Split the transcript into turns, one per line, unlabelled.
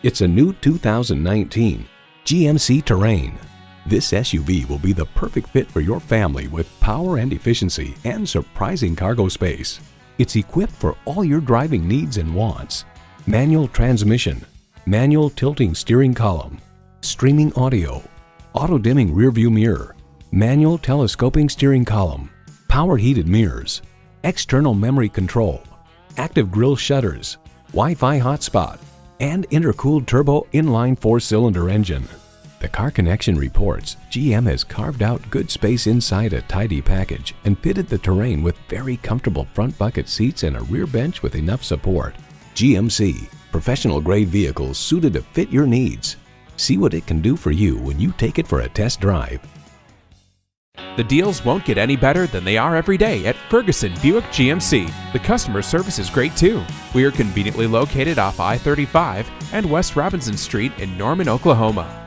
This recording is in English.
It's a new 2019 GMC Terrain. This SUV will be the perfect fit for your family with power and efficiency and surprising cargo space. It's equipped for all your driving needs and wants. Manual transmission, manual tilting steering column, streaming audio, auto-dimming rearview mirror, manual telescoping steering column, power heated mirrors, external memory control, active grille shutters, Wi-Fi hotspot, and intercooled turbo inline 4-cylinder engine. The Car Connection reports GM has carved out good space inside a tidy package and fitted the Terrain with very comfortable front bucket seats and a rear bench with enough support. GMC, professional grade vehicles suited to fit your needs. See what it can do for you when you take it for a test drive.
The deals won't get any better than they are every day at Ferguson Buick GMC. The customer service is great too. We are conveniently located off I-35 and West Robinson Street in Norman, Oklahoma.